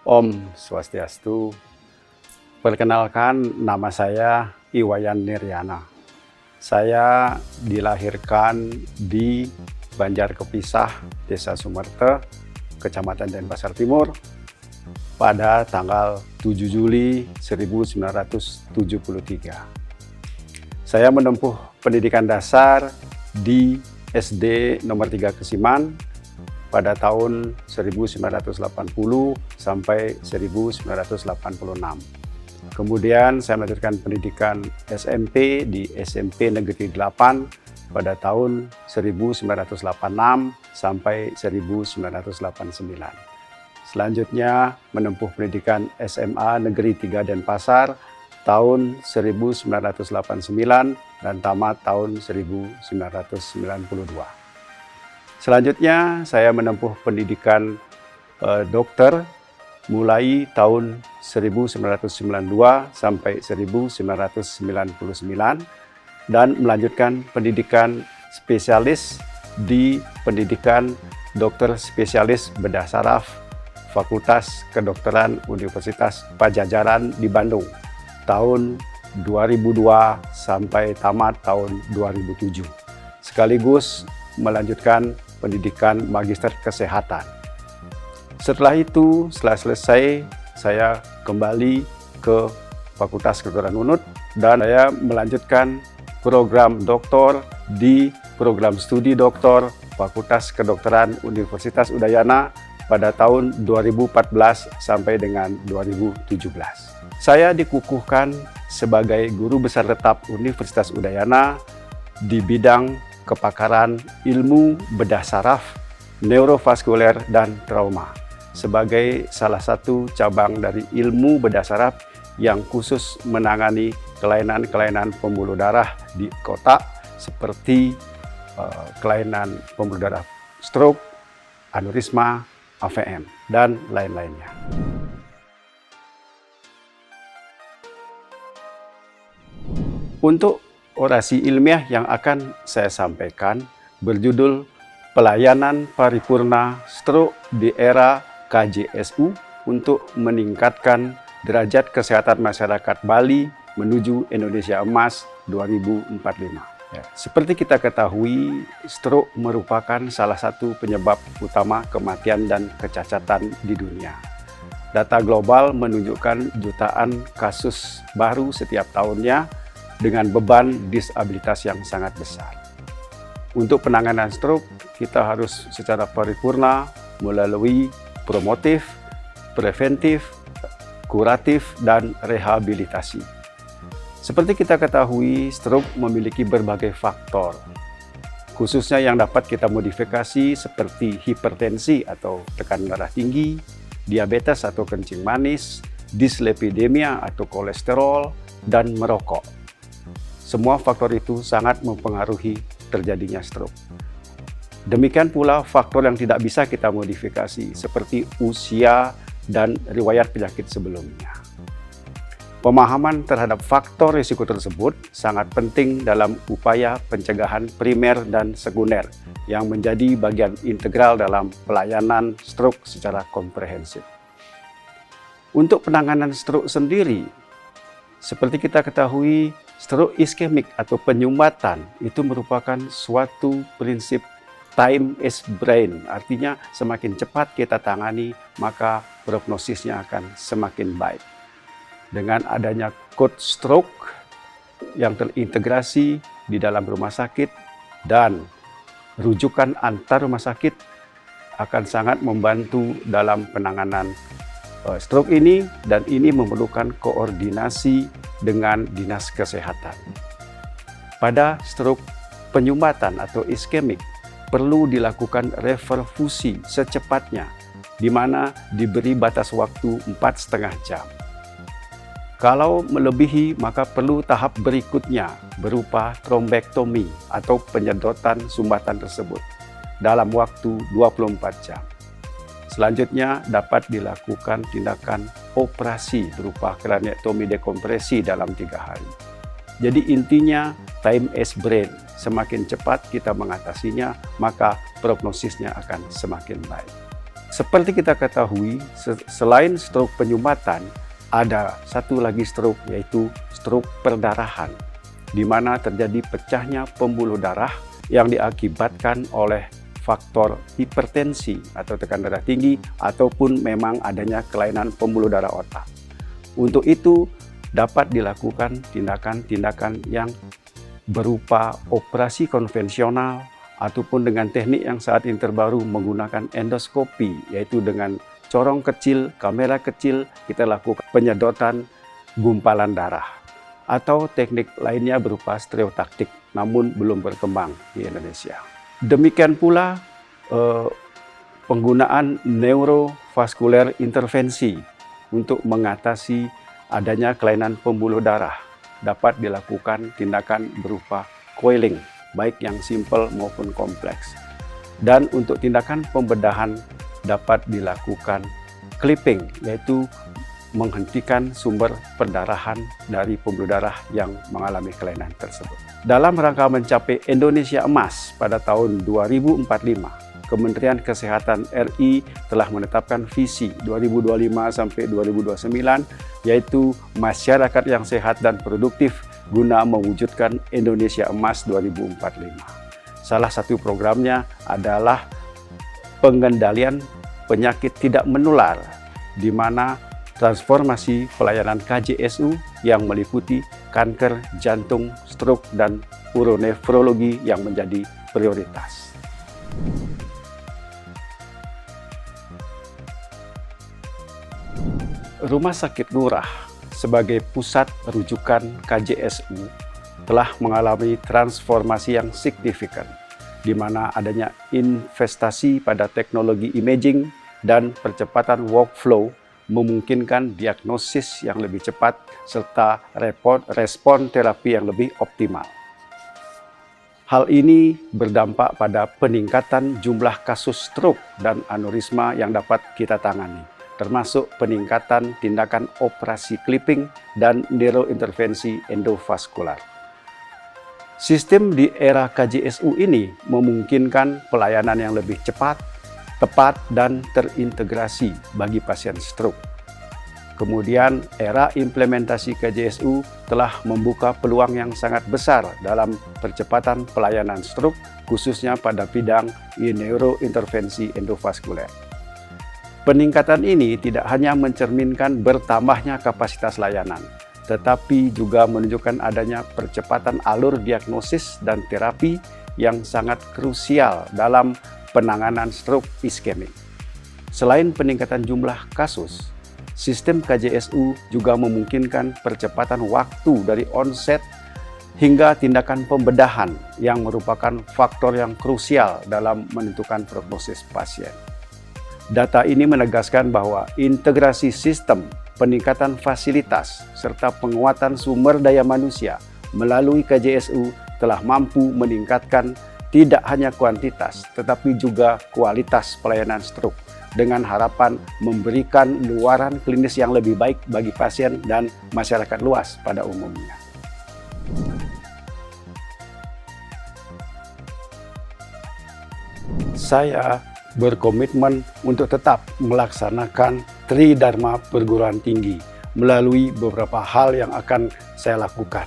Om Swastiastu. Perkenalkan, nama saya Iwayan Niryana. Saya dilahirkan di Banjarkepisah, Desa Sumerte, Kecamatan Denpasar Timur, pada tanggal 7 Juli 1973. Saya menempuh pendidikan dasar di SD nomor 3 Kesiman pada tahun 1980 sampai 1986. Kemudian saya melanjutkan pendidikan SMP di SMP Negeri 8 pada tahun 1986 sampai 1989. Selanjutnya menempuh pendidikan SMA Negeri 3 Denpasar tahun 1989 dan tamat tahun 1992. Selanjutnya saya menempuh pendidikan dokter mulai tahun 1992 sampai 1999 dan melanjutkan pendidikan spesialis di pendidikan dokter spesialis bedah saraf Fakultas Kedokteran Universitas Padjadjaran di Bandung tahun 2002 sampai tamat tahun 2007. Sekaligus melanjutkan pendidikan Magister Kesehatan. Setelah itu, setelah selesai, saya kembali ke Fakultas Kedokteran UNUD dan saya melanjutkan program doktor di program studi doktor Fakultas Kedokteran Universitas Udayana pada tahun 2014 sampai dengan 2017. Saya dikukuhkan sebagai guru besar tetap Universitas Udayana di bidang kepakaran ilmu bedah saraf, neurovaskuler, dan trauma sebagai salah satu cabang dari ilmu bedah saraf yang khusus menangani kelainan-kelainan pembuluh darah di otak seperti kelainan pembuluh darah stroke, aneurisma, AVM, dan lain-lainnya. Untuk orasi ilmiah yang akan saya sampaikan berjudul Pelayanan Paripurna Stroke di Era KJSU untuk meningkatkan derajat kesehatan masyarakat Bali menuju Indonesia Emas 2045. Seperti kita ketahui, stroke merupakan salah satu penyebab utama kematian dan kecacatan di dunia. Data global menunjukkan jutaan kasus baru setiap tahunnya dengan beban disabilitas yang sangat besar. Untuk penanganan stroke, kita harus secara paripurna melalui promotif, preventif, kuratif, dan rehabilitasi. Seperti kita ketahui, stroke memiliki berbagai faktor, khususnya yang dapat kita modifikasi seperti hipertensi atau tekanan darah tinggi, diabetes atau kencing manis, dislipidemia atau kolesterol, dan merokok. Semua faktor itu sangat mempengaruhi terjadinya stroke. Demikian pula faktor yang tidak bisa kita modifikasi seperti usia dan riwayat penyakit sebelumnya. Pemahaman terhadap faktor risiko tersebut sangat penting dalam upaya pencegahan primer dan sekunder yang menjadi bagian integral dalam pelayanan stroke secara komprehensif. Untuk penanganan stroke sendiri, seperti kita ketahui, stroke iskemik atau penyumbatan itu merupakan suatu prinsip time is brain, artinya semakin cepat kita tangani maka prognosisnya akan semakin baik. Dengan adanya code stroke yang terintegrasi di dalam rumah sakit dan rujukan antar rumah sakit akan sangat membantu dalam penanganan stroke ini, dan ini memerlukan koordinasi dengan dinas kesehatan. Pada stroke penyumbatan atau iskemik perlu dilakukan reperfusi secepatnya, di mana diberi batas waktu 4,5 jam. Kalau melebihi, maka perlu tahap berikutnya berupa trombektomi atau penyedotan sumbatan tersebut dalam waktu 24 jam. Selanjutnya dapat dilakukan tindakan operasi berupa kraniektomi dekompresi dalam 3 hari. Jadi intinya time is brain. Semakin cepat kita mengatasinya, maka prognosisnya akan semakin baik. Seperti kita ketahui, selain stroke penyumbatan, ada satu lagi stroke, yaitu stroke perdarahan, di mana terjadi pecahnya pembuluh darah yang diakibatkan oleh faktor hipertensi atau tekanan darah tinggi ataupun memang adanya kelainan pembuluh darah otak. Untuk itu dapat dilakukan tindakan-tindakan yang berupa operasi konvensional ataupun dengan teknik yang saat ini terbaru menggunakan endoskopi, yaitu dengan corong kecil, kamera kecil, kita lakukan penyedotan gumpalan darah. Atau teknik lainnya berupa stereotaktik, namun belum berkembang di Indonesia. Demikian pula penggunaan neurovaskuler intervensi untuk mengatasi adanya kelainan pembuluh darah. Dapat dilakukan tindakan berupa coiling, baik yang simpel maupun kompleks. Dan untuk tindakan pembedahan dapat dilakukan clipping, yaitu menghentikan sumber perdarahan dari pembuluh darah yang mengalami kelainan tersebut. Dalam rangka mencapai Indonesia Emas pada tahun 2045, Kementerian Kesehatan RI telah menetapkan visi 2025 sampai 2029, yaitu masyarakat yang sehat dan produktif guna mewujudkan Indonesia Emas 2045. Salah satu programnya adalah pengendalian penyakit tidak menular, di mana transformasi pelayanan KJSU yang meliputi kanker, jantung, stroke, dan uronefrologi yang menjadi prioritas. Rumah Sakit Lurah sebagai pusat rujukan KJSU telah mengalami transformasi yang signifikan, di mana adanya investasi pada teknologi imaging dan percepatan workflow memungkinkan diagnosis yang lebih cepat serta respon terapi yang lebih optimal. Hal ini berdampak pada peningkatan jumlah kasus stroke dan aneurisma yang dapat kita tangani, termasuk peningkatan tindakan operasi clipping dan neurointervensi endovaskular. Sistem di era KJSU ini memungkinkan pelayanan yang lebih cepat, tepat, dan terintegrasi bagi pasien stroke. Kemudian, era implementasi KJSU telah membuka peluang yang sangat besar dalam percepatan pelayanan stroke, khususnya pada bidang neurointervensi endovaskuler. Peningkatan ini tidak hanya mencerminkan bertambahnya kapasitas layanan, tetapi juga menunjukkan adanya percepatan alur diagnosis dan terapi yang sangat krusial dalam penanganan stroke iskemik. Selain peningkatan jumlah kasus, sistem KJSU juga memungkinkan percepatan waktu dari onset hingga tindakan pembedahan yang merupakan faktor yang krusial dalam menentukan prognosis pasien. Data ini menegaskan bahwa integrasi sistem, peningkatan fasilitas, serta penguatan sumber daya manusia melalui KJSU telah mampu meningkatkan tidak hanya kuantitas, tetapi juga kualitas pelayanan stroke dengan harapan memberikan luaran klinis yang lebih baik bagi pasien dan masyarakat luas pada umumnya. Saya berkomitmen untuk tetap melaksanakan Tridharma Perguruan Tinggi melalui beberapa hal yang akan saya lakukan.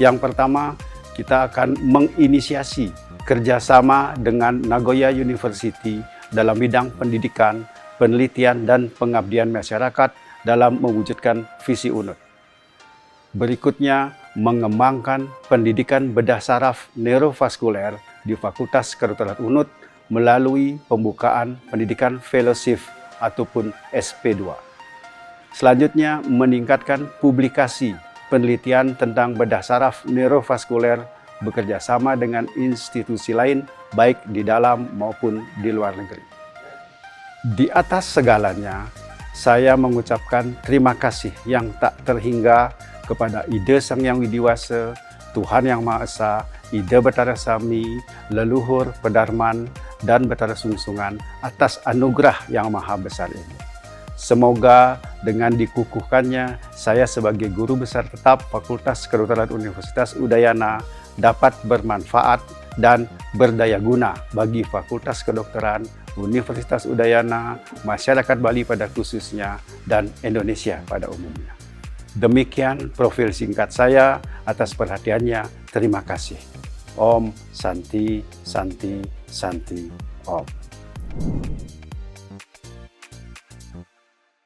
Yang pertama, kita akan menginisiasi kerjasama dengan Nagoya University dalam bidang pendidikan, penelitian, dan pengabdian masyarakat dalam mewujudkan visi UNUD. Berikutnya, mengembangkan pendidikan bedah saraf neurovaskuler di Fakultas Kedokteran UNUD melalui pembukaan pendidikan fellowship ataupun SP2. Selanjutnya, meningkatkan publikasi penelitian tentang bedah saraf neurovaskuler bekerja sama dengan institusi lain, baik di dalam maupun di luar negeri. Di atas segalanya, saya mengucapkan terima kasih yang tak terhingga kepada Ida Sang Hyang Widiwasa, Tuhan Yang Maha Esa, Ida Bathara Sami, leluhur, pedarman, dan Bathara Sungsungan atas anugerah yang maha besar ini. Semoga dengan dikukuhkannya, saya sebagai guru besar tetap Fakultas Kedokteran Universitas Udayana dapat bermanfaat dan berdaya guna bagi Fakultas Kedokteran Universitas Udayana, masyarakat Bali pada khususnya, dan Indonesia pada umumnya. Demikian profil singkat saya. Atas perhatiannya, terima kasih. Om Santi Santi Santi Om.